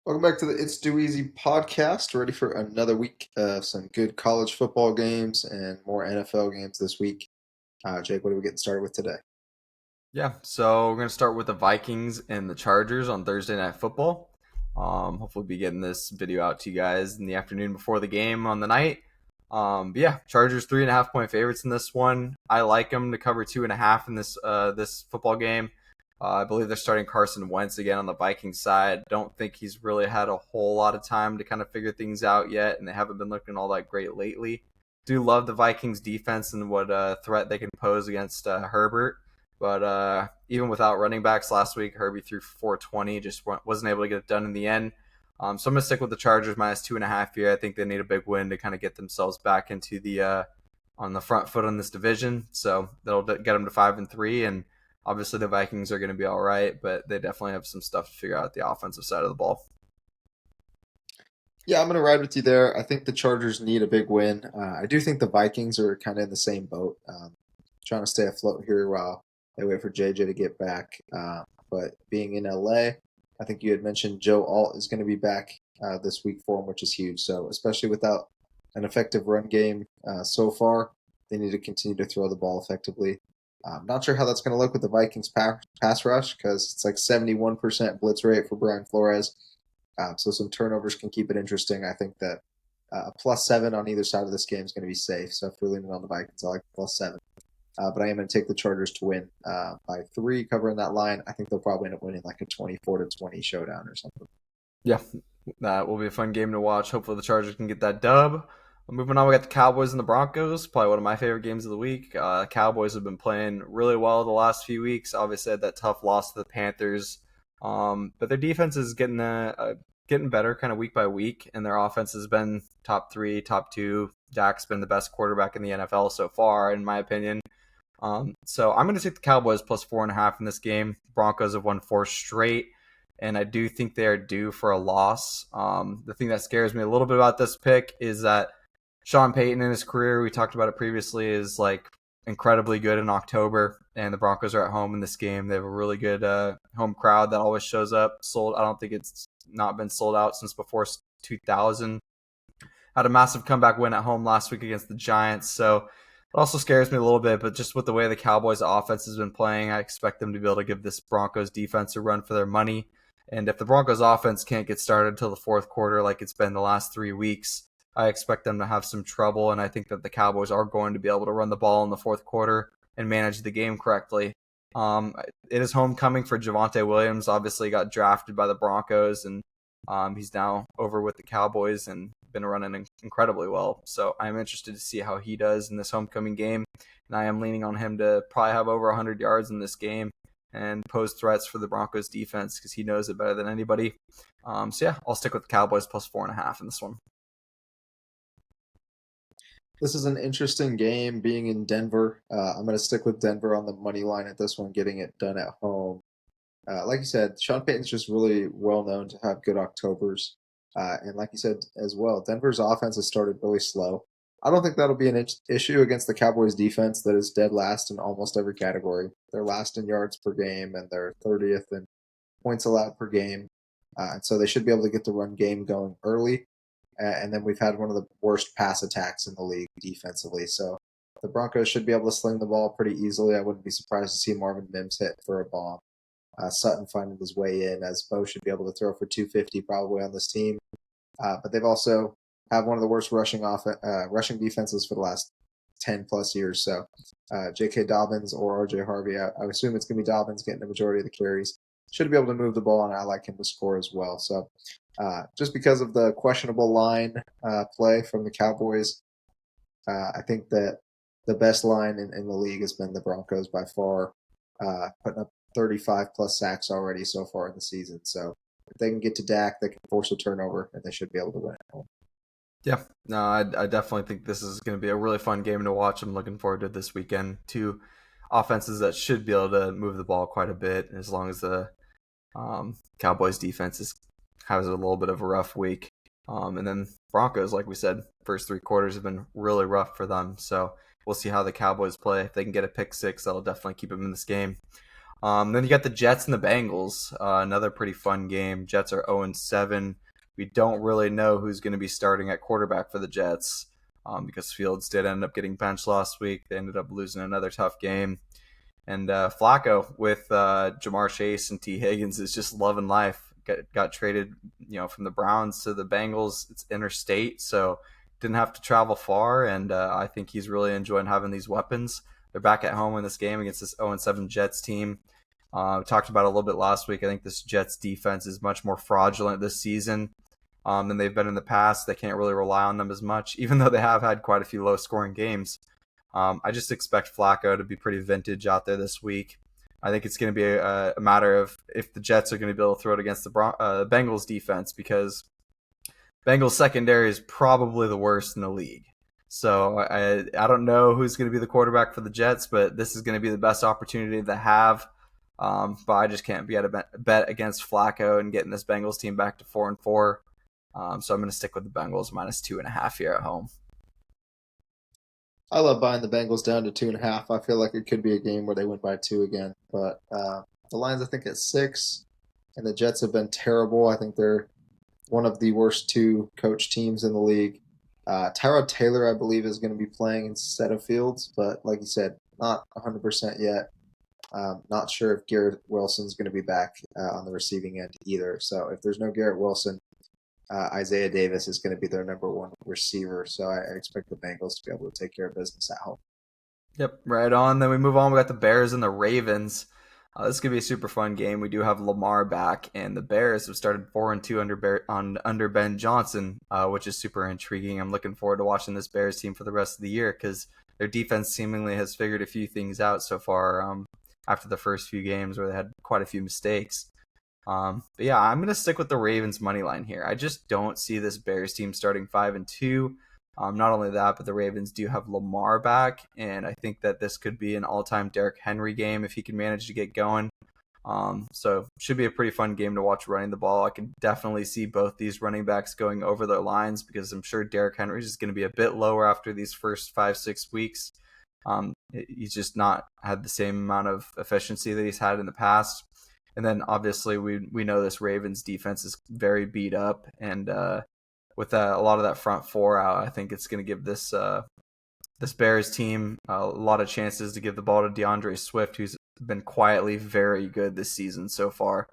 Welcome back to the It's Too Easy podcast. Ready for another week of some good college football games and more NFL games this week. Jake, what are we getting started with today? Yeah, so we're going to start with the Vikings and the Chargers on Thursday Night Football. Hopefully, be getting this video out to you guys in the afternoon before the game on the night. But yeah, Chargers 3.5 point favorites in this one. I like them to cover 2.5 in this football game. I believe they're starting Carson Wentz again on the Vikings side. Don't think he's really had a whole lot of time to kind of figure things out yet, and they haven't been looking all that great lately. Do love the Vikings defense and what threat they can pose against Herbert. But even without running backs last week, Herbie threw 420, just wasn't able to get it done in the end. So I'm going to stick with the Chargers -2.5 here. I think they need a big win to kind of get themselves back into the on the front foot on this division. So that'll get them to 5-3, and obviously the Vikings are going to be all right, but they definitely have some stuff to figure out the offensive side of the ball. Yeah, I'm going to ride with you there. I think the Chargers need a big win. I do think the Vikings are kind of in the same boat, trying to stay afloat here while they wait for JJ to get back. But being in LA, I think you had mentioned Joe Alt is going to be back this week for him, which is huge. So, especially without an effective run game so far, they need to continue to throw the ball effectively. I'm not sure how that's going to look with the Vikings pass rush because it's like 71% blitz rate for Brian Flores. So some turnovers can keep it interesting. I think that +7 on either side of this game is going to be safe. So if you're leaning on the Vikings, I like +7. But I am going to take the Chargers to win by 3, covering that line. I think they'll probably end up winning like a 24-20 showdown or something. Yeah, that will be a fun game to watch. Hopefully the Chargers can get that dub. Moving on, we got the Cowboys and the Broncos. Probably one of my favorite games of the week. Cowboys have been playing really well the last few weeks. Obviously, had that tough loss to the Panthers, but their defense is getting better, kind of week by week, and their offense has been top 3, top 2. Dak's been the best quarterback in the NFL so far, in my opinion. So I'm going to take the Cowboys +4.5 in this game. Broncos have won 4 straight, and I do think they are due for a loss. The thing that scares me a little bit about this pick is that Sean Payton in his career, we talked about it previously, is like incredibly good in October, and the Broncos are at home in this game. They have a really good home crowd that always shows up. Sold. I don't think it's not been sold out since before 2000. Had a massive comeback win at home last week against the Giants, so it also scares me a little bit. But just with the way the Cowboys' offense has been playing, I expect them to be able to give this Broncos defense a run for their money. And if the Broncos' offense can't get started until the fourth quarter, like it's been the last 3 weeks, I expect them to have some trouble, and I think that the Cowboys are going to be able to run the ball in the fourth quarter and manage the game correctly. Um, it is homecoming for Javonte Williams. Obviously, got drafted by the Broncos, and he's now over with the Cowboys and been running incredibly well. So I'm interested to see how he does in this homecoming game, and I am leaning on him to probably have over 100 yards in this game and pose threats for the Broncos defense because he knows it better than anybody. So yeah, I'll stick with the Cowboys +4.5 in this one. This is an interesting game being in Denver. I'm going to stick with Denver on the money line at this one, getting it done at home. Like you said, Sean Payton's just really well known to have good Octobers. And like you said as well, Denver's offense has started really slow. I don't think that'll be an issue against the Cowboys defense that is dead last in almost every category. They're last in yards per game and they're 30th in points allowed per game. And so they should be able to get the run game going early. And then we've had one of the worst pass attacks in the league defensively. So the Broncos should be able to sling the ball pretty easily. I wouldn't be surprised to see Marvin Mims hit for a bomb. Sutton finding his way in, as Bo should be able to throw for 250 probably on this team. But they've also have one of the worst rushing defenses for the last 10 plus years. So J.K. Dobbins or R.J. Harvey, I assume it's going to be Dobbins getting the majority of the carries. Should be able to move the ball, and I like him to score as well. So just because of the questionable line play from the Cowboys, I think that the best line in the league has been the Broncos by far, putting up 35 plus sacks already so far in the season. So if they can get to Dak, they can force a turnover, and they should be able to win at home. Yeah, no, I definitely think this is going to be a really fun game to watch. I'm looking forward to this weekend. Two offenses that should be able to move the ball quite a bit, as long as the Cowboys defense has a little bit of a rough week. And then Broncos, like we said, first 3 quarters have been really rough for them. So we'll see how the Cowboys play. If they can get a pick 6, that'll definitely keep them in this game. Then you got the Jets and the Bengals. Another pretty fun game. Jets are 0-7. We don't really know who's going to be starting at quarterback for the Jets because Fields did end up getting benched last week. They ended up losing another tough game. And Flacco with Jamar Chase and T. Higgins is just loving life. Got traded, from the Browns to the Bengals. It's interstate, so didn't have to travel far. And I think he's really enjoying having these weapons. They're back at home in this game against this 0-7 Jets team. We talked about it a little bit last week. I think this Jets defense is much more fraudulent this season than they've been in the past. They can't really rely on them as much, even though they have had quite a few low-scoring games. I just expect Flacco to be pretty vintage out there this week. I think it's going to be a matter of if the Jets are going to be able to throw it against the Bengals defense, because Bengals secondary is probably the worst in the league. So I don't know who's going to be the quarterback for the Jets, but this is going to be the best opportunity to have. But I just can't be at a bet against Flacco and getting this Bengals team back to 4-4. So I'm going to stick with the Bengals -2.5 here at home. I love buying the Bengals down to 2.5. I feel like it could be a game where they win by two again. But the Lions, I think, at 6, and the Jets have been terrible. I think they're one of the worst two coach teams in the league. Tyrod Taylor, I believe, is going to be playing instead of Fields, but like you said, not 100% yet. Not sure if Garrett Wilson's going to be back on the receiving end either. So if there's no Garrett Wilson, Isaiah Davis is going to be their number one receiver. So I expect the Bengals to be able to take care of business at home. Yep, right on. Then we move on. We got the Bears and the Ravens. This could be a super fun game. We do have Lamar back, and the Bears have started 4-2 under Ben Johnson, which is super intriguing. I'm looking forward to watching this Bears team for the rest of the year because their defense seemingly has figured a few things out so far after the first few games where they had quite a few mistakes. But yeah, I'm going to stick with the Ravens money line here. I just don't see this Bears team starting 5-2. Not only that, but the Ravens do have Lamar back, and I think that this could be an all-time Derrick Henry game if he can manage to get going. So should be a pretty fun game to watch running the ball. I can definitely see both these running backs going over their lines because I'm sure Derrick Henry is going to be a bit lower after these first 5-6 weeks. He's just not had the same amount of efficiency that he's had in the past. And then obviously we know this Ravens defense is very beat up, and with a lot of that front four out, I think it's going to give this Bears team a lot of chances to give the ball to DeAndre Swift, who's been quietly very good this season so far.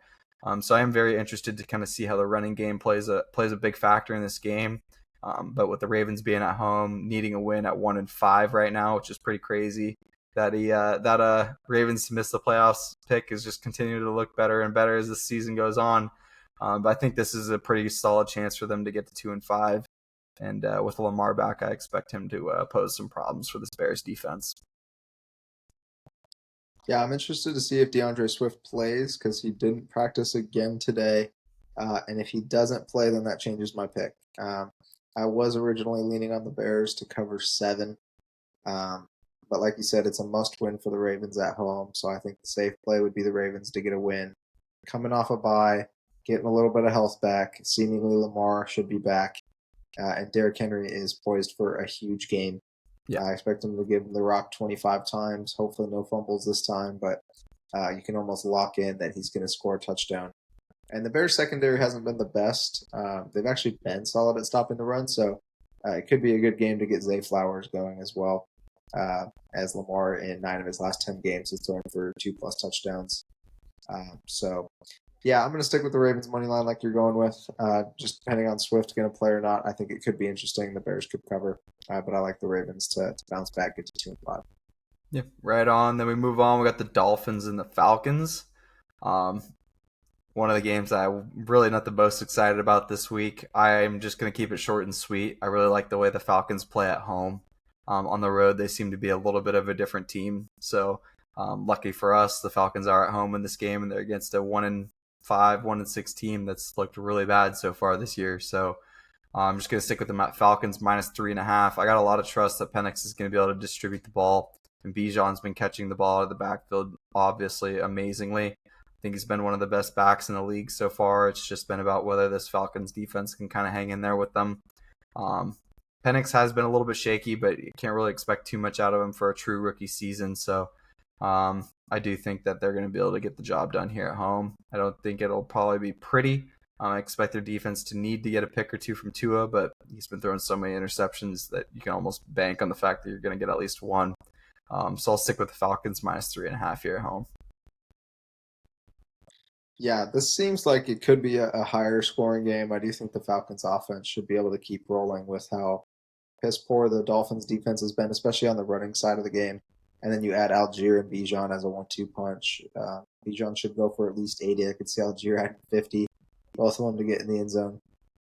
So I am very interested to kind of see how the running game plays a big factor in this game. But with the Ravens being at home, needing a win at 1-5 right now, which is pretty crazy, that Ravens to miss the playoffs pick is just continuing to look better and better as the season goes on. But I think this is a pretty solid chance for them to get to 2-5. And with Lamar back, I expect him to pose some problems for this Bears defense. Yeah, I'm interested to see if DeAndre Swift plays because he didn't practice again today. And if he doesn't play, then that changes my pick. I was originally leaning on the Bears to cover 7. But like you said, it's a must win for the Ravens at home. So I think the safe play would be the Ravens to get a win. Coming off a bye, getting a little bit of health back. Seemingly Lamar should be back. And Derrick Henry is poised for a huge game. Yeah. I expect him to give him the rock 25 times. Hopefully no fumbles this time, but you can almost lock in that he's going to score a touchdown. And the Bears secondary hasn't been the best. They've actually been solid at stopping the run, so it could be a good game to get Zay Flowers going as well. As Lamar in 9 of his last 10 games has thrown for 2+ touchdowns. So yeah, I'm going to stick with the Ravens money line like you're going with. Just depending on Swift going to play or not, I think it could be interesting. The Bears could cover, but I like the Ravens to bounce back, get to 2-5. Yeah, right on. Then we move on. We got the Dolphins and the Falcons. One of the games that I'm really not the most excited about this week. I'm just going to keep it short and sweet. I really like the way the Falcons play at home. On the road, they seem to be a little bit of a different team. So lucky for us, the Falcons are at home in this game, and they're against a 1-5, 1-6 team that's looked really bad so far this year. So I'm just going to stick with the Falcons -3.5. I got a lot of trust that Penix is going to be able to distribute the ball, and Bijan's been catching the ball out of the backfield, obviously, amazingly. I think he's been one of the best backs in the league so far. It's just been about whether this Falcons defense can kind of hang in there with them. Penix has been a little bit shaky, but you can't really expect too much out of him for a true rookie season. So I do think that they're going to be able to get the job done here at home. I don't think it'll probably be pretty. I expect their defense to need to get a pick or two from Tua, but he's been throwing so many interceptions that you can almost bank on the fact that you're going to get at least one. So I'll stick with the Falcons -3.5 here at home. Yeah, this seems like it could be a higher scoring game. I do think the Falcons offense should be able to keep rolling with how piss poor the Dolphins defense has been, especially on the running side of the game. And then you add Algier and Bijan as a 1-2 punch. Bijan should go for at least 80. I could see Algier adding 50, both of them to get in the end zone.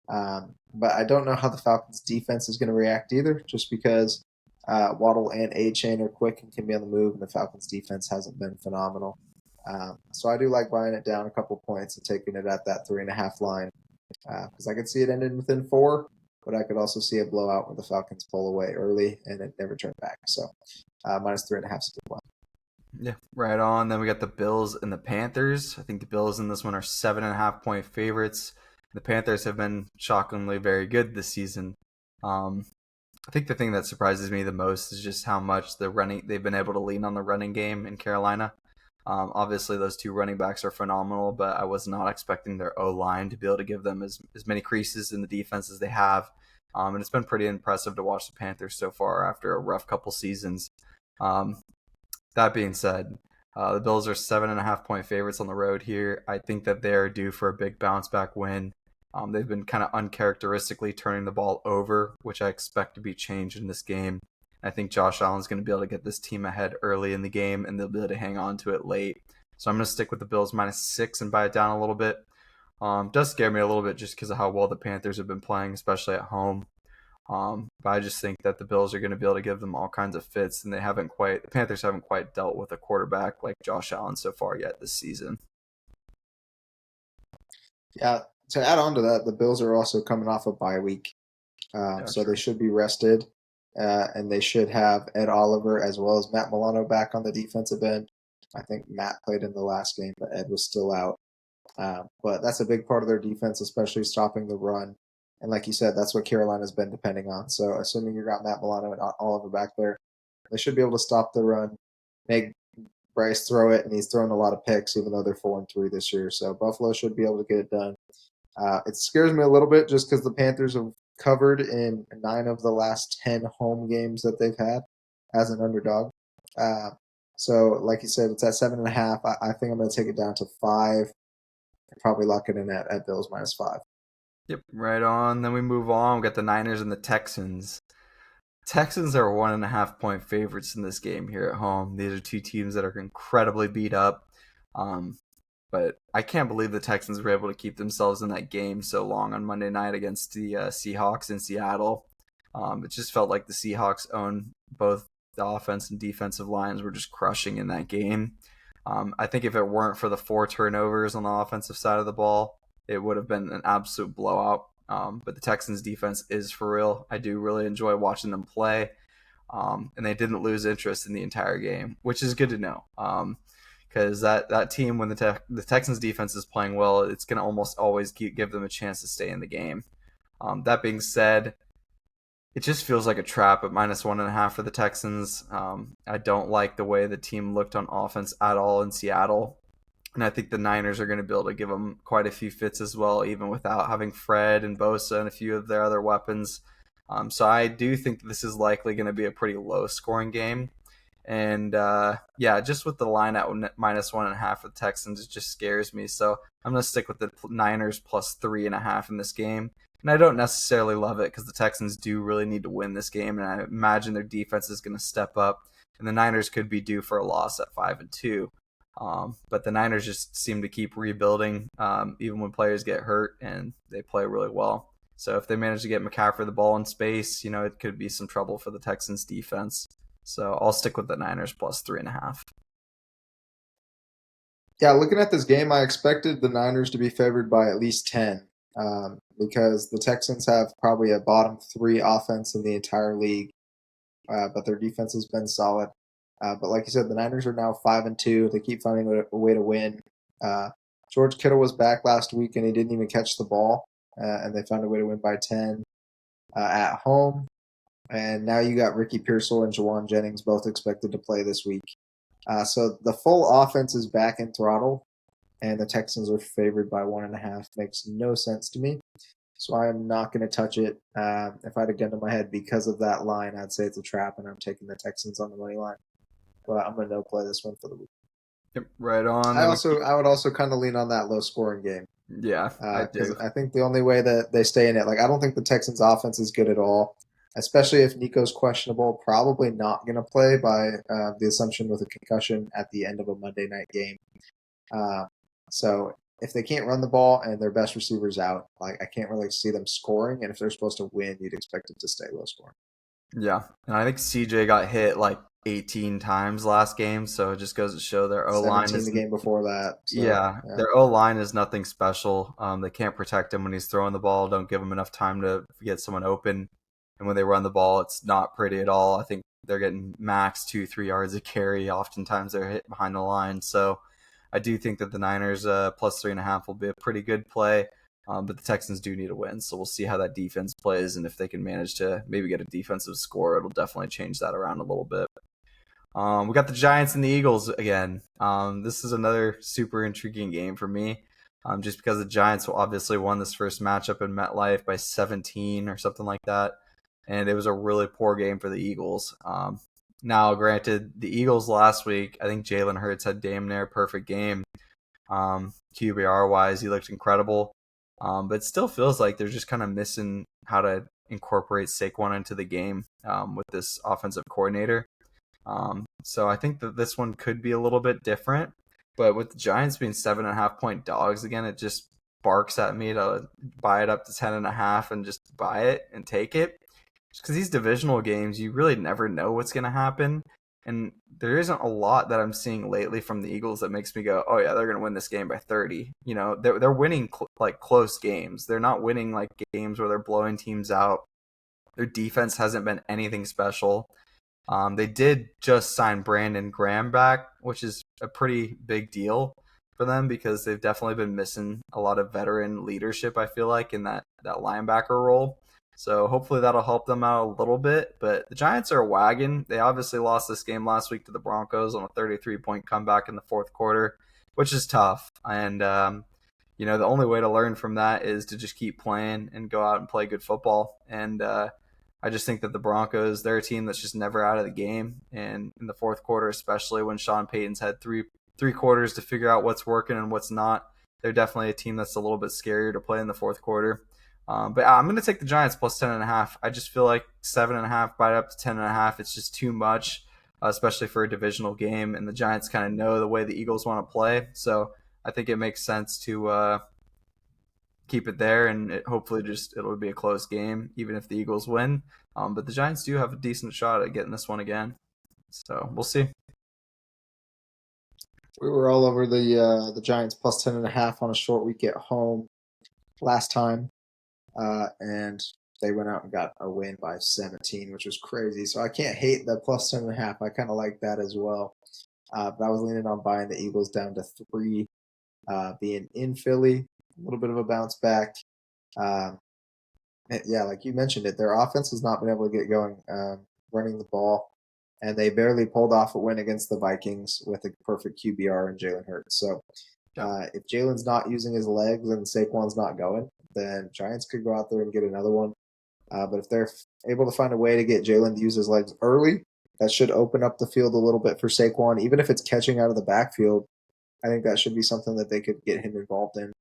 But I don't know how the Falcons defense is going to react either, just because Waddle and A Chain are quick and can be on the move, and the Falcons defense hasn't been phenomenal. So I do like buying it down a couple points and taking it at that 3.5 line because I could see it ending within four, but I could also see a blowout where the Falcons pull away early and it never turn back. So -3.5 is a good one. Yeah, right on. Then we got the Bills and the Panthers. I think the Bills in this one are 7.5 point favorites. The Panthers have been shockingly very good this season. Um, I think the thing that surprises me the most is just how much they've been able to lean on the running game in Carolina. Obviously, those two running backs are phenomenal, but I was not expecting their O line to be able to give them as many creases in the defense as they have. And it's been pretty impressive to watch the Panthers so far after a rough couple seasons. Um, that being said, the Bills are 7.5 point favorites on the road here. I think that they are due for a big bounce back win. They've been kind of uncharacteristically turning the ball over, which I expect to be changed in this game. I think Josh Allen's going to be able to get this team ahead early in the game, and they'll be able to hang on to it late. So I'm going to stick with the Bills -6 and buy it down a little bit. Does scare me a little bit just because of how well the Panthers have been playing, especially at home. But I just think that the Bills are going to be able to give them all kinds of fits, and the Panthers haven't quite dealt with a quarterback like Josh Allen so far yet this season. Yeah, to add on to that, the Bills are also coming off a bye week. Yeah, So they true. should be rested, and they should have Ed Oliver as well as Matt Milano back on the defensive end. I think Matt played in the last game, but Ed was still out. But that's a big part of their defense, especially stopping the run. And like you said, that's what Carolina's been depending on. So assuming you got Matt Milano and Oliver back there, they should be able to stop the run, make Bryce throw it, and he's thrown a lot of picks, even though they're 4-3 this year. So Buffalo should be able to get it done. It scares me a little bit just because the Panthers have covered in 9 of the last 10 home games that they've had as an underdog. Uh, so, like you said, it's at 7.5. I think I'm going to take it down to 5 and probably lock it in at Bills -5. Yep, right on. Then we move on. We got the Niners and the Texans. Texans are 1.5 point favorites in this game here at home. These are two teams that are incredibly beat up. Um, but I can't believe the Texans were able to keep themselves in that game so long on Monday night against the Seahawks in Seattle. It just felt like the Seahawks owned both the offense and defensive lines were just crushing in that game. I think if it weren't for the 4 turnovers on the offensive side of the ball, it would have been an absolute blowout. But the Texans defense is for real. I do really enjoy watching them play. And they didn't lose interest in the entire game, which is good to know. Because that team, when the Texans defense is playing well, it's going to almost always give them a chance to stay in the game. That being said, it just feels like a trap at -1.5 for the Texans. I don't like the way the team looked on offense at all in Seattle. And I think the Niners are going to be able to give them quite a few fits as well, even without having Fred and Bosa and a few of their other weapons. So I do think this is likely going to be a pretty low scoring game. And yeah, just with the line at -1.5 for the Texans, it just scares me. So I'm going to stick with the Niners +3.5 in this game. And I don't necessarily love it because the Texans do really need to win this game. And I imagine their defense is going to step up. And the Niners could be due for a loss at 5-2. But the Niners just seem to keep rebuilding, even when players get hurt, and they play really well. So if they manage to get McCaffrey the ball in space, it could be some trouble for the Texans defense. So I'll stick with the Niners +3.5. Yeah, looking at this game, I expected the Niners to be favored by at least 10 because the Texans have probably a bottom three offense in the entire league, but their defense has been solid. But like you said, the Niners are now 5-2. They keep finding a way to win. Uh, George Kittle was back last week and he didn't even catch the ball, and they found a way to win by 10 at home. And now you got Ricky Pearsall and Jawan Jennings both expected to play this week. So the full offense is back in throttle, and the Texans are favored by 1.5. Makes no sense to me. So I am not going to touch it. If I had a gun to my head because of that line, I'd say it's a trap, and I'm taking the Texans on the money line. But I'm going to no play this one for the week. Yep, right on. Then we keep. I would also kind of lean on that low scoring game Yeah, I because do. I think the only way that they stay in it, like I don't think the Texans offense is good at all, especially if Nico's questionable. Probably not going to play by the assumption with a concussion at the end of a Monday night game. Uh, so if they can't run the ball and their best receiver's out, like I can't really see them scoring. And if they're supposed to win, you'd expect it to stay low scoring. Yeah, and I think CJ got hit like 18 times last game, so it just goes to show their O line 17 is. the game before that. So Yeah, yeah. their O line is nothing special. They can't protect him when he's throwing the ball. Don't give him enough time to get someone open. And when they run the ball, it's not pretty at all. I think they're getting max 2-3 yards a carry. Oftentimes they're hit behind the line. So I do think that the Niners plus 3.5 will be a pretty good play. But the Texans do need a win. So we'll see how that defense plays. And if they can manage to maybe get a defensive score, it'll definitely change that around a little bit. We got the Giants and the Eagles again. This is another super intriguing game for me, just because the Giants obviously won this first matchup in MetLife by 17 or something like that, and it was a really poor game for the Eagles. Now, granted, the Eagles last week, I think Jalen Hurts had damn near a perfect game. QBR wise, he looked incredible, but it still feels like they're just kind of missing how to incorporate Saquon into the game with this offensive coordinator. So I think that this one could be a little bit different, but with the Giants being 7.5 point dogs again, it just barks at me to buy it up to 10.5 and just buy it and take it. Just because these divisional games, you really never know what's going to happen, and there isn't a lot that I'm seeing lately from the Eagles that makes me go, "Oh yeah, they're going to win this game by 30." You know, they're winning like close games. They're not winning like games where they're blowing teams out. Their defense hasn't been anything special. They did just sign Brandon Graham back, which is a pretty big deal for them because they've definitely been missing a lot of veteran leadership, I feel like, in that linebacker role. So hopefully that'll help them out a little bit. But the Giants are a wagon. They obviously lost this game last week to the Broncos on a 33-point comeback in the fourth quarter, which is tough. And, the only way to learn from that is to just keep playing and go out and play good football. And, I just think that the Broncos, they're a team that's just never out of the game. And in the fourth quarter, especially when Sean Payton's had three quarters to figure out what's working and what's not, they're definitely a team that's a little bit scarier to play in the fourth quarter. But I'm going to take the Giants plus 10.5. I just feel like 7.5, bite up to 10.5. It's just too much, especially for a divisional game. And the Giants kind of know the way the Eagles want to play. So I think it makes sense to keep it there, and hopefully just it'll be a close game, even if the Eagles win. But the Giants do have a decent shot at getting this one again, so we'll see. We were all over the Giants plus 10.5 on a short week at home last time, and they went out and got a win by 17, which was crazy. So I can't hate the plus 10.5. I kind of like that as well. But I was leaning on buying the Eagles down to 3, being in Philly, a little bit of a bounce back. Um, yeah, like you mentioned it, their offense has not been able to get going running the ball, and they barely pulled off a win against the Vikings with a perfect QBR and Jalen Hurts. So Yeah. if Jalen's not using his legs and Saquon's not going, then Giants could go out there and get another one. But if they're able to find a way to get Jalen to use his legs early, that should open up the field a little bit for Saquon. Even if it's catching out of the backfield, I think that should be something that they could get him involved in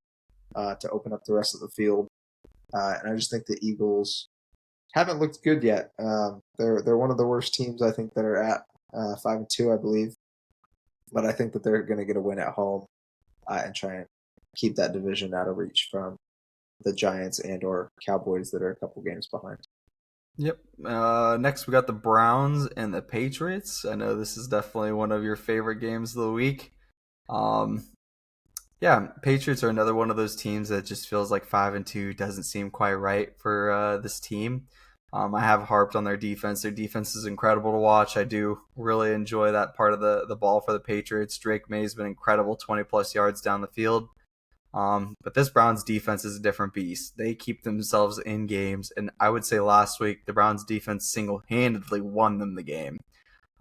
to open up the rest of the field. And I just think the Eagles haven't looked good yet. They're one of the worst teams I think that are at 5-2, I believe. But I think that they're going to get a win at home and try and keep that division out of reach from the Giants and or Cowboys that are a couple games behind. Yep. Next, we got the Browns and the Patriots. I know this is definitely one of your favorite games of the week. Um, yeah, Patriots are another one of those teams that just feels like 5-2 doesn't seem quite right for this team. I have harped on their defense. Their defense is incredible to watch. I do really enjoy that part of the ball for the Patriots. Drake May's been incredible, 20 plus yards down the field. But this Browns defense is a different beast. They keep themselves in games, and I would say last week the Browns defense single handedly won them the game.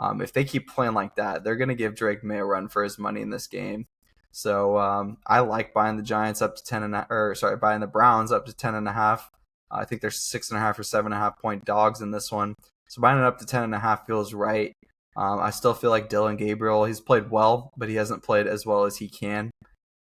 If they keep playing like that, they're going to give Drake May a run for his money in this game. So I like buying the Giants up to 10 and or sorry, buying the Browns up to 10.5. I think they're 6.5 or 7.5 point dogs in this one. So buying it up to 10.5 feels right. I still feel like Dylan Gabriel, he's played well, but he hasn't played as well as he can.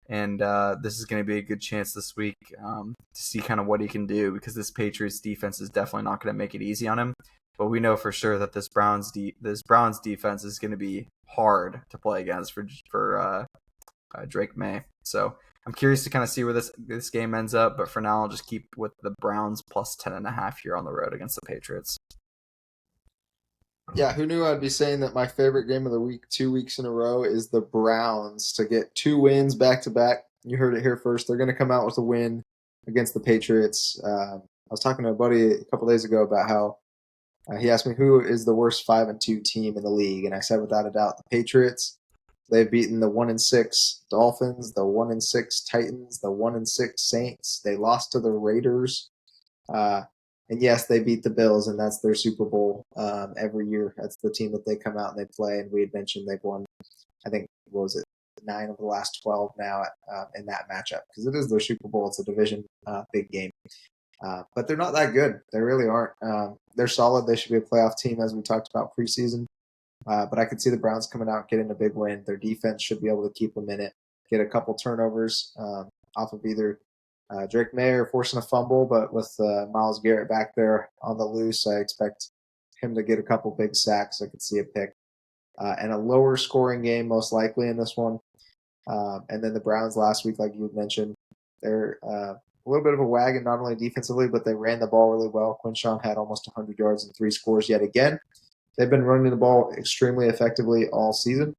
And this is going to be a good chance this week to see kind of what he can do, because this Patriots defense is definitely not going to make it easy on him. But we know for sure that this Browns defense is going to be hard to play against for Drake May. So I'm curious to kind of see where this game ends up. But for now, I'll just keep with the Browns plus 10.5 here on the road against the Patriots. Yeah, who knew I'd be saying that my favorite game of the week 2 weeks in a row is the Browns to get 2 wins back to back. You heard it here first. They're going to come out with a win against the Patriots. I was talking to a buddy a couple days ago about how he asked me who is the worst 5-2 team in the league, and I said without a doubt the Patriots. They've beaten the 1-6 Dolphins, the 1-6 Titans, the 1-6 Saints. They lost to the Raiders. Uh, and yes, they beat the Bills, and that's their Super Bowl every year. That's the team that they come out and they play. And we had mentioned they've won, I think, what was it, 9 of the last 12 now in that matchup, because it is their Super Bowl. It's a division big game. But they're not that good. They really aren't. They're solid. They should be a playoff team, as we talked about preseason. But I could see the Browns coming out getting a big win. Their defense should be able to keep them in it, get a couple turnovers off of either Drake May or forcing a fumble. But with Myles Garrett back there on the loose, I expect him to get a couple big sacks. I could see a pick and a lower scoring game most likely in this one. And then the Browns last week, like you mentioned, they're a little bit of a wagon, not only defensively, but they ran the ball really well. Quinshawn had almost 100 yards and 3 scores yet again. They've been running the ball extremely effectively all season.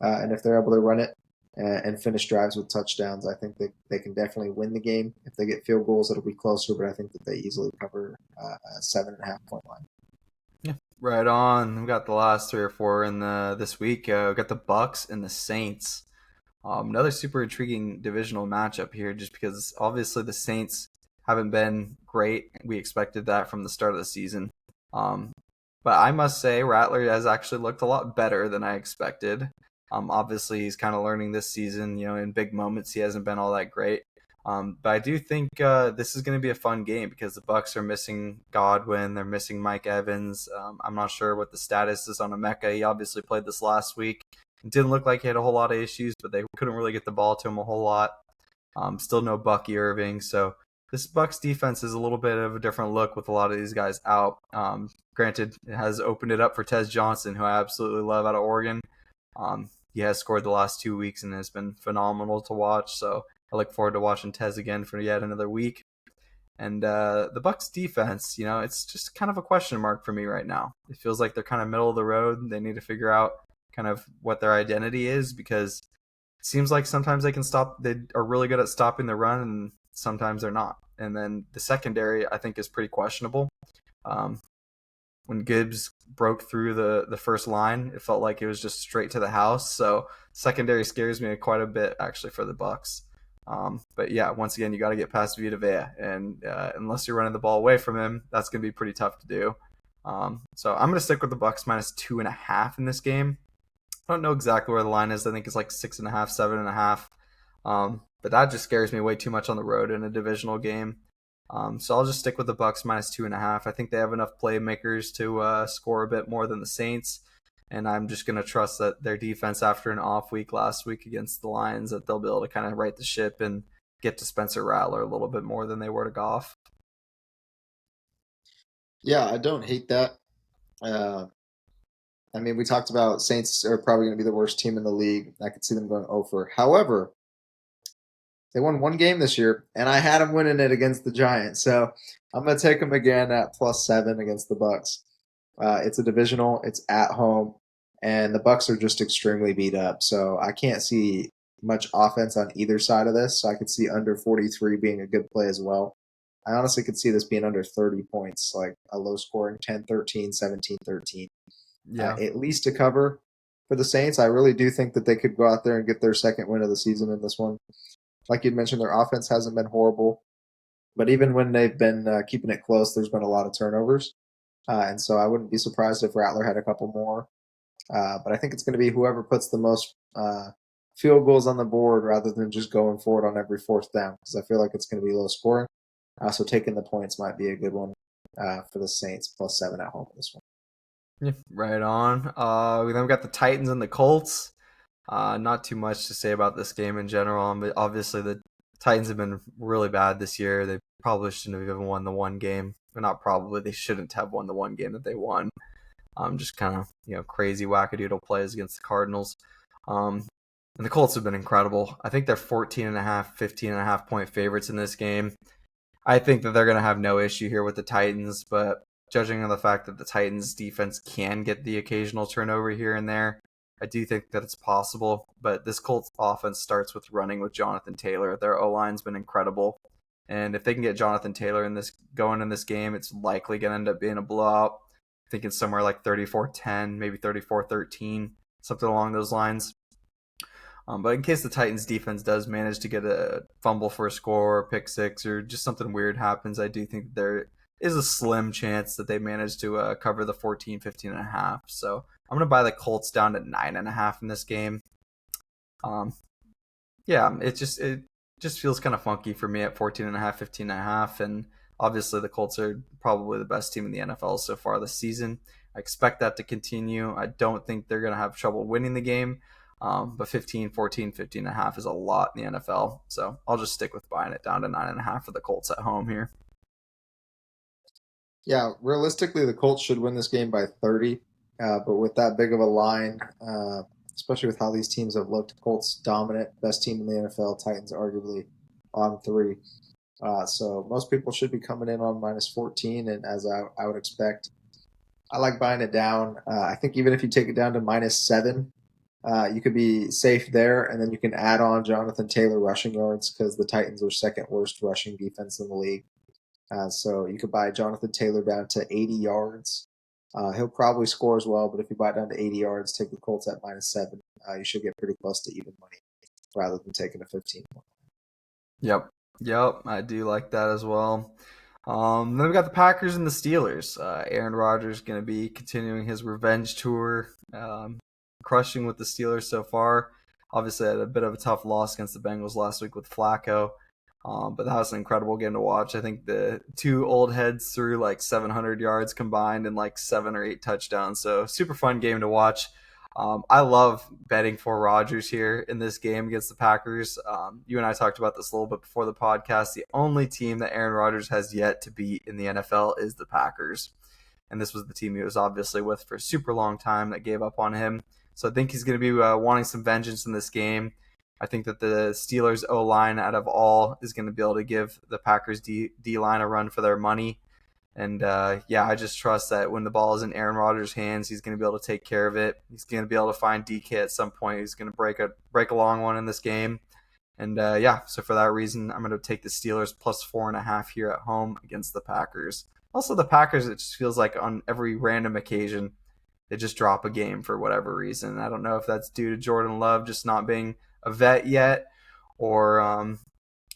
And if they're able to run it and finish drives with touchdowns, I think they can definitely win the game. If they get field goals, it'll be closer, but I think that they easily cover a 7.5 point line. Yeah, right on. We got the last 3 or 4 in this week. We got the Bucks and the Saints. Another super intriguing divisional matchup here, just because obviously the Saints haven't been great. We expected that from the start of the season. But I must say, Rattler has actually looked a lot better than I expected. Obviously, he's kind of learning this season. In big moments, he hasn't been all that great. But I do think this is going to be a fun game, because the Bucks are missing Godwin, they're missing Mike Evans. I'm not sure what the status is on Emeka. He obviously played this last week. It didn't look like he had a whole lot of issues, but they couldn't really get the ball to him a whole lot. Still no Bucky Irving, so this Bucks defense is a little bit of a different look with a lot of these guys out. Granted, it has opened it up for Tez Johnson, who I absolutely love out of Oregon. He has scored the last 2 weeks and has been phenomenal to watch. So I look forward to watching Tez again for yet another week. And the Bucks defense, it's just kind of a question mark for me right now. It feels like they're kind of middle of the road. They need to figure out kind of what their identity is, because it seems like sometimes they are really good at stopping the run, and sometimes they're not. And then the secondary, I think, is pretty questionable. When Gibbs broke through the first line, it felt like it was just straight to the house. So secondary scares me quite a bit, actually, for the Bucks. But yeah, once again, you got to get past Vita Vea, and unless you're running the ball away from him, that's going to be pretty tough to do. So I'm going to stick with the Bucks minus 2.5 in this game. I don't know exactly where the line is. I think it's like 6.5, 7.5. But that just scares me way too much on the road in a divisional game. So I'll just stick with the Bucks minus 2.5. I think they have enough playmakers to score a bit more than the Saints, and I'm just going to trust that their defense, after an off week last week against the Lions, that they'll be able to kind of right the ship and get to Spencer Rattler a little bit more than they were to Goff. Yeah, I don't hate that. Uh, I mean, we talked about Saints are probably going to be the worst team in the league. I could see them going over. However, they won one game this year, and I had them winning it against the Giants. So I'm going to take them again at +7 against the Bucks. It's a divisional. It's at home, and the Bucks are just extremely beat up. So I can't see much offense on either side of this. So I could see under 43 being a good play as well. I honestly could see this being under 30 points, like a low scoring 10-13, 17-13. Yeah. At least to cover for the Saints. I really do think that they could go out there and get their second win of the season in this one. Like you'd mentioned, their offense hasn't been horrible, but even when they've been keeping it close, there's been a lot of turnovers. And so I wouldn't be surprised if Rattler had a couple more. But I think it's going to be whoever puts the most field goals on the board rather than just going for it on every fourth down because I feel like it's going to be low scoring. So taking the points might be a good one for the Saints +7 at home this one. Yeah, right on. Then we got the Titans and the Colts. Not too much to say about this game in general. But obviously, the Titans have been really bad this year. They probably shouldn't have even won the one game. Or not probably. They shouldn't have won the one game that they won. Just kind of crazy wackadoodle plays against the Cardinals. And the Colts have been incredible. I think they're 14 and a half, 15 and a half point favorites in this game. I think that they're going to have no issue here with the Titans, but judging on the fact that the Titans defense can get the occasional turnover here and there, I do think that it's possible. But this Colts offense starts with running with Jonathan Taylor. Their O-line's been incredible. And if they can get Jonathan Taylor in this game, it's likely going to end up being a blowout. I think it's somewhere like 34-10, maybe 34-13, something along those lines. But in case the Titans defense does manage to get a fumble for a score, or pick six, or just something weird happens, I do think there is a slim chance that they manage to cover the 14, 15 and a half. So I'm going to buy the Colts down to 9.5 in this game. Yeah, it just feels kind of funky for me at 14 and a half, 15 and a half. And obviously the Colts are probably the best team in the NFL so far this season. I expect that to continue. I don't think they're going to have trouble winning the game. But 15, 14, 15 and a half is a lot in the NFL. So I'll just stick with buying it down to 9.5 for the Colts at home here. Yeah, realistically, the Colts should win this game by 30. But with that big of a line, especially with how these teams have looked, Colts dominant, best team in the NFL, Titans arguably on 3. So most people should be coming in on -14, and as I would expect, I like buying it down. I think even if you take it down to -7, you could be safe there, and then you can add on Jonathan Taylor rushing yards because the Titans are second worst rushing defense in the league. So you could buy Jonathan Taylor down to 80 yards. He'll probably score as well, but if you buy it down to 80 yards, take the Colts at -7. You should get pretty close to even money rather than taking a 15. Yep, I do like that as well. Then we got the Packers and the Steelers. Aaron Rodgers going to be continuing his revenge tour, crushing with the Steelers so far. Obviously, had a bit of a tough loss against the Bengals last week with Flacco. But that was an incredible game to watch. I think the two old heads threw like 700 yards combined and like 7 or 8 touchdowns. So super fun game to watch. I love betting for Rodgers here in this game against the Packers. You and I talked about this a little bit before the podcast. The only team that Aaron Rodgers has yet to beat in the NFL is the Packers. And this was the team he was obviously with for a super long time that gave up on him. So I think he's going to be wanting some vengeance in this game. I think that the Steelers O-line out of all is going to be able to give the Packers D-line a run for their money. And I just trust that when the ball is in Aaron Rodgers' hands, he's going to be able to take care of it. He's going to be able to find DK at some point. He's going to break a long one in this game. And so for that reason, I'm going to take the Steelers +4.5 here at home against the Packers. Also, the Packers, it just feels like on every random occasion, they just drop a game for whatever reason. I don't know if that's due to Jordan Love just not being a vet yet, or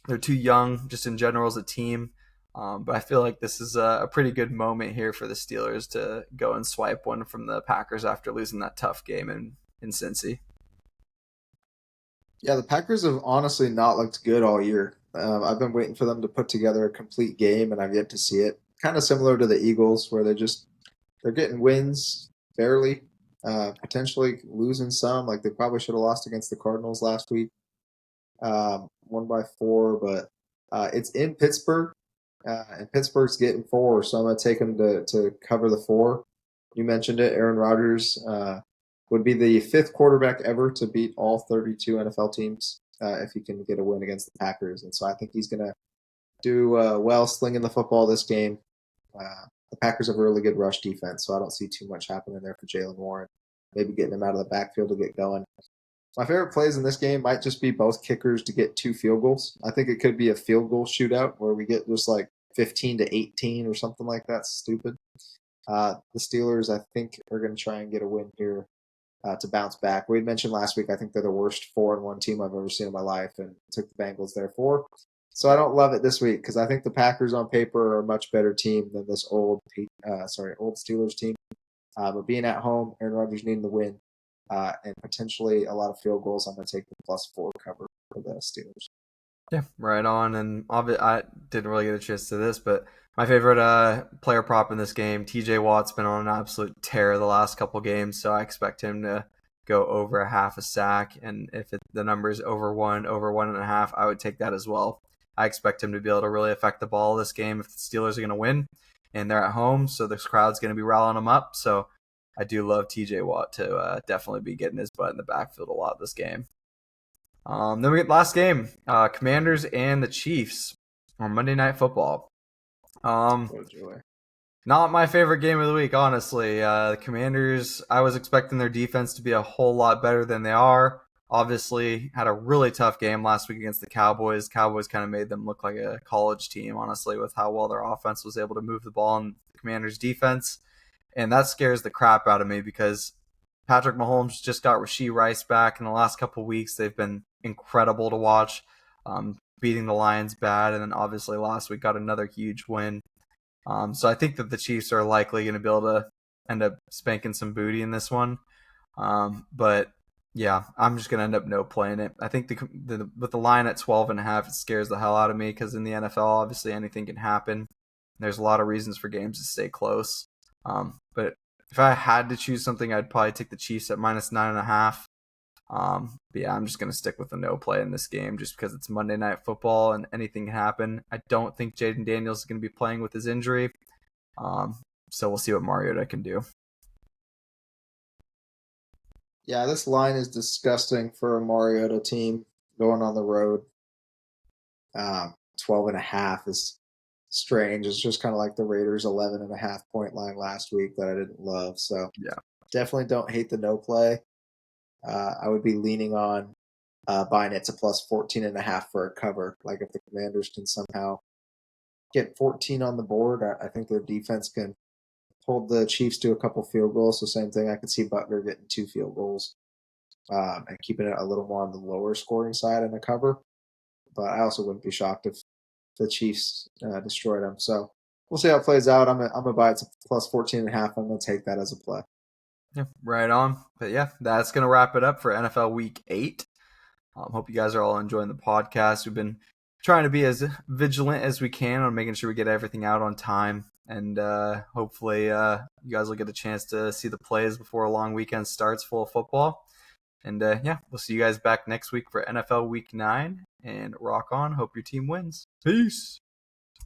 they're too young just in general as a team. But I feel like this is a pretty good moment here for the Steelers to go and swipe one from the Packers after losing that tough game in Cincy. Yeah, the Packers have honestly not looked good all year. I've been waiting for them to put together a complete game, and I've yet to see it. Kind of similar to the Eagles, where they're getting wins barely, potentially losing some. Like they probably should have lost against the Cardinals last week, 1-4, but it's in Pittsburgh, and Pittsburgh's getting 4, so I'm gonna take them to cover the 4. You mentioned it, Aaron Rodgers would be the 5th quarterback ever to beat all 32 NFL teams if he can get a win against the Packers, and so I think he's gonna do well slinging the football this game. The Packers have a really good rush defense, so I don't see too much happening there for Jalen Warren. Maybe getting him out of the backfield to get going. My favorite plays in this game might just be both kickers to get 2 field goals. I think it could be a field goal shootout where we get just like 15-18 or something like that. Stupid. The Steelers, I think, are going to try and get a win here to bounce back. We had mentioned last week, I think they're the worst 4-1 team I've ever seen in my life, and took the Bengals there 4. So I don't love it this week because I think the Packers on paper are a much better team than this old Steelers team. But being at home, Aaron Rodgers needing the win, and potentially a lot of field goals, I'm going to take the +4 cover for the Steelers. Yeah, right on. And I didn't really get a chance to this, but my favorite player prop in this game, TJ Watt's been on an absolute tear the last couple games, so I expect him to go over a half a sack. And if the number is over 1.5, I would take that as well. I expect him to be able to really affect the ball this game if the Steelers are going to win, and they're at home, so this crowd's going to be rallying them up. So I do love TJ Watt to definitely be getting his butt in the backfield a lot this game. Then we get last game, Commanders and the Chiefs on Monday Night Football. What a joy. Not my favorite game of the week, honestly. The Commanders, I was expecting their defense to be a whole lot better than they are. Obviously, had a really tough game last week against the Cowboys. Cowboys kind of made them look like a college team, honestly, with how well their offense was able to move the ball in the Commanders' defense. And that scares the crap out of me because Patrick Mahomes just got Rashee Rice back in the last couple weeks. They've been incredible to watch, beating the Lions bad, and then obviously last week got another huge win. So I think that the Chiefs are likely going to be able to end up spanking some booty in this one. But yeah, I'm just going to end up no playing it. I think with the line at 12.5, it scares the hell out of me because in the NFL, obviously anything can happen. There's a lot of reasons for games to stay close. But if I had to choose something, I'd probably take the Chiefs at -9.5. But yeah, I'm just going to stick with the no play in this game just because it's Monday Night Football and anything can happen. I don't think Jaden Daniels is going to be playing with his injury. So we'll see what Mariota can do. Yeah, this line is disgusting for a Mariota team going on the road. 12.5 is strange. It's just kind of like the Raiders' 11.5 point line last week that I didn't love. So Yeah. definitely don't hate the no play. I would be leaning on buying it to +14.5 for a cover. Like if the Commanders can somehow get 14 on the board, I think their defense can hold the Chiefs to a couple field goals. So same thing, I could see Butler getting 2 field goals and keeping it a little more on the lower scoring side in a cover. But I also wouldn't be shocked if the Chiefs destroyed them. So we'll see how it plays out. I'm gonna buy it to +14.5. I'm gonna take that as a play. Yeah, right on. But yeah, that's going to wrap it up for NFL Week 8. Hope you guys are all enjoying the podcast. We've been trying to be as vigilant as we can on making sure we get everything out on time. And hopefully you guys will get a chance to see the plays before a long weekend starts full of football. And yeah, we'll see you guys back next week for NFL Week 9. And rock on. Hope your team wins. Peace.